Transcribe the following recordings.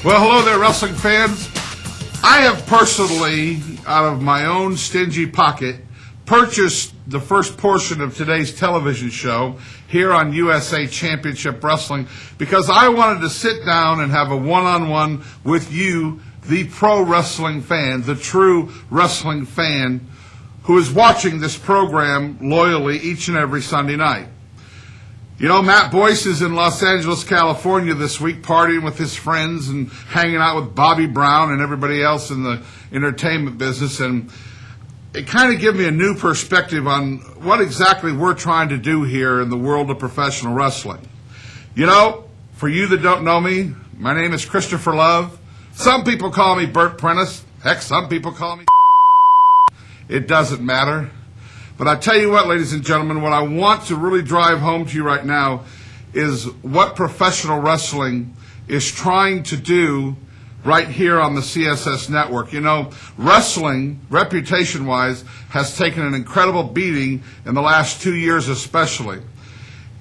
Well, hello there, wrestling fans. I have personally, out of my own stingy pocket, purchased the first portion of today's television show here on USA Championship Wrestling because I wanted to sit down and have a one-on-one with you, the pro wrestling fan, the true wrestling fan who is watching this program loyally each and every Sunday night. You know, Matt Boyce is in Los Angeles, California this week partying with his friends and hanging out with Bobby Brown and everybody else in the entertainment business. And it kind of gave me a new perspective on what exactly we're trying to do here in the world of professional wrestling. You know, for you that don't know me, my name is Christopher Love. Some people call me Burt Prentice. Heck, some people call me It doesn't matter. But I tell you what, ladies and gentlemen, what I want to really drive home to you right now is what professional wrestling is trying to do right here on the CSS Network. You know, wrestling, reputation-wise, has taken an incredible beating in the last 2 years especially.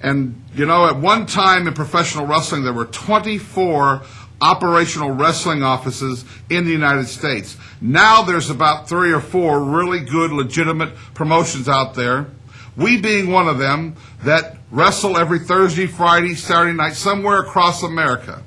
And, you know, at one time in professional wrestling, there were 24 operational wrestling offices in the United States. Now there's about 3 or 4 really good, legitimate promotions out there, we being one of them, that wrestle every Thursday, Friday, Saturday night, somewhere across America.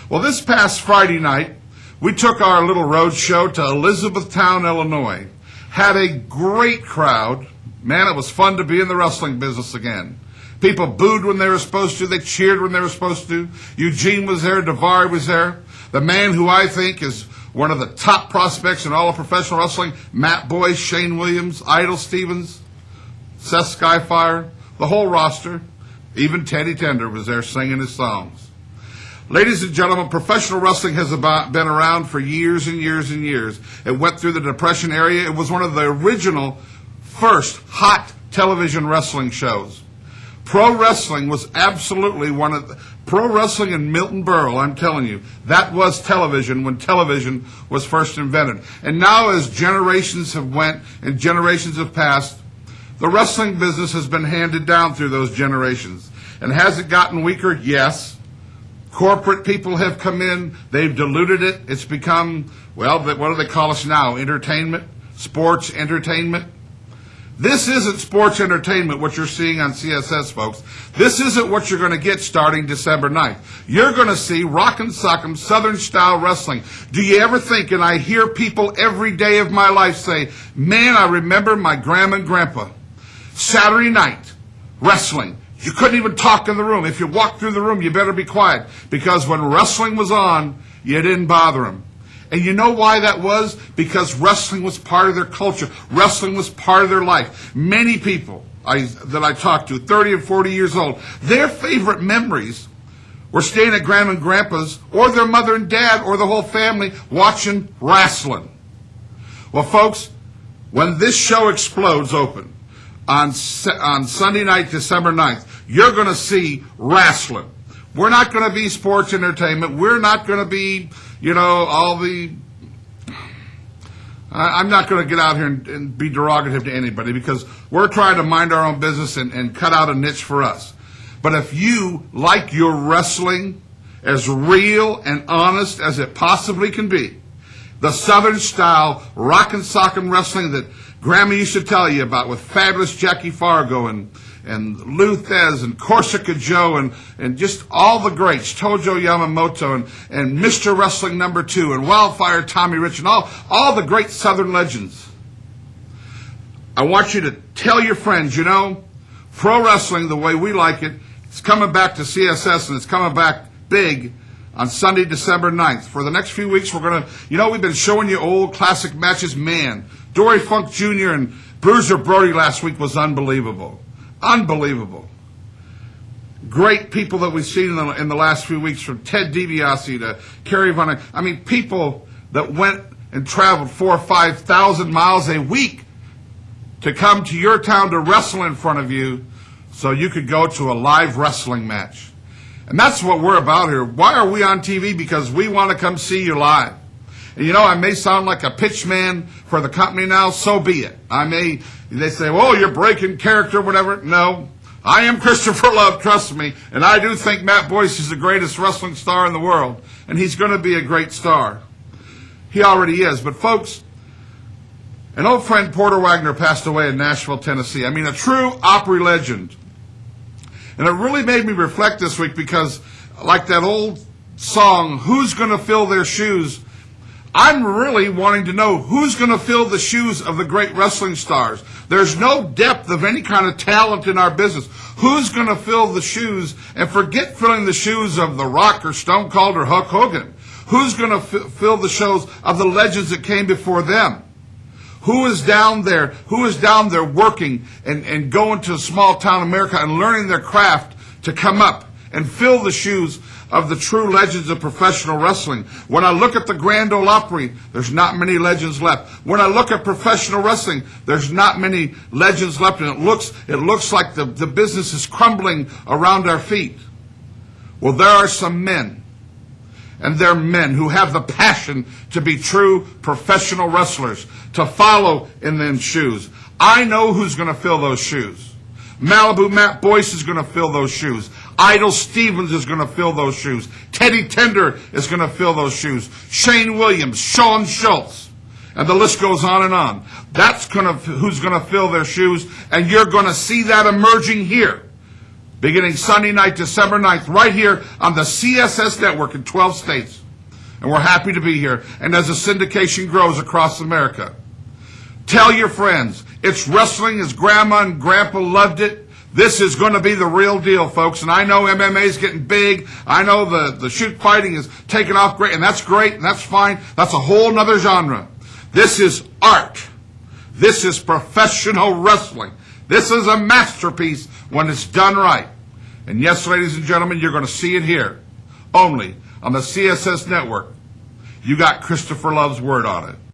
Well, this past Friday night, we took our little road show to Elizabethtown, Illinois. Had a great crowd. Man, it was fun to be in the wrestling business again. People booed when they were supposed to. They cheered when they were supposed to. Eugene was there. Davari was there. The man who I think is one of the top prospects in all of professional wrestling, Matt Boyce, Shane Williams, Idol Stevens, Seth Skyfire, the whole roster. Even Teddy Tender was there singing his songs. Ladies and gentlemen, professional wrestling has been around for years and years and years. It went through the Depression era. It was one of the original first hot television wrestling shows. Pro wrestling was absolutely one of the... Pro wrestling in Milton Berle, I'm telling you, that was television when television was first invented. And now as generations have went and generations have passed, the wrestling business has been handed down through those generations. And has it gotten weaker? Yes. Corporate people have come in. They've diluted it. It's become, well, what do they call us now? Entertainment? Sports entertainment? This isn't sports entertainment, what you're seeing on CSS, folks. This isn't what you're going to get starting December 9th. You're going to see Rockin' Sock'em Southern-style wrestling. Do you ever think, and I hear people every day of my life say, man, I remember my grandma and grandpa. Saturday night, wrestling. You couldn't even talk in the room. If you walked through the room, you better be quiet. Because when wrestling was on, you didn't bother them. And you know why that was? Because wrestling was part of their culture. Wrestling was part of their life. Many people that I talked to, 30 and 40 years old, their favorite memories were staying at Grandma and Grandpa's or their mother and dad or the whole family watching wrestling. Well, folks, when this show explodes open on Sunday night, December 9th, you're going to see wrestling. We're not going to be sports entertainment. We're not going to be, you know, all the... I'm not going to get out here and be derogative to anybody because we're trying to mind our own business and cut out a niche for us. But if you like your wrestling as real and honest as it possibly can be, the Southern style Rockin' Sock'em wrestling that Grandma used to tell you about with fabulous Jackie Fargo and Lou Thez and Corsica Joe and just all the greats, Tojo Yamamoto and Mr. Wrestling No. 2 and Wildfire Tommy Rich and all the great Southern legends. I want you to tell your friends, you know, pro wrestling the way we like it, it's coming back to CSS and it's coming back big on Sunday, December 9th. For the next few weeks, we're going to, you know, we've been showing you old classic matches. Man, Dory Funk Jr. and Bruiser Brody last week was unbelievable. Unbelievable. Great people that we've seen in the last few weeks, from Ted DiBiase to Kerry Von. I mean, people that went and traveled 4,000 or 5,000 miles a week to come to your town to wrestle in front of you so you could go to a live wrestling match. And that's what we're about here. Why are we on TV? Because we want to come see you live. And you know, I may sound like a pitch man for the company now, so be it. They say, well, you're breaking character, whatever. No, I am Christopher Love, trust me, and I do think Matt Boyce is the greatest wrestling star in the world, and he's going to be a great star. He already is. But folks, an old friend, Porter Wagner, passed away in Nashville, Tennessee. I mean, a true Opry legend. And it really made me reflect this week because, like that old song, Who's Gonna Fill Their Shoes? I'm really wanting to know who's going to fill the shoes of the great wrestling stars. There's no depth of any kind of talent in our business. Who's going to fill the shoes? And forget filling the shoes of The Rock or Stone Cold or Hulk Hogan. Who's going to fill the shoes of the legends that came before them? Who is down there? Who is down there working and going to small town America and learning their craft to come up and fill the shoes of the true legends of professional wrestling? When I look at the Grand Ole Opry, there's not many legends left. When I look at professional wrestling, there's not many legends left, and it looks like the business is crumbling around our feet. Well, there are some men, and they're men who have the passion to be true professional wrestlers, to follow in them shoes. I know who's going to fill those shoes. Malibu Matt Boyce is going to fill those shoes. Idol Stevens is going to fill those shoes. Teddy Tender is going to fill those shoes. Shane Williams, Shawn Schultz, and the list goes on and on. That's who's going to fill their shoes, and you're going to see that emerging here, beginning Sunday night, December 9th, right here on the CSS Network in 12 states. And we're happy to be here. And as the syndication grows across America, tell your friends, it's wrestling as Grandma and Grandpa loved it. This is going to be the real deal, folks. And I know MMA is getting big. I know the shoot fighting is taking off great, and that's great, and that's fine. That's a whole nother genre. This is art. This is professional wrestling. This is a masterpiece when it's done right. And yes, ladies and gentlemen, you're going to see it here, only on the CSS Network. You got Christopher Love's word on it.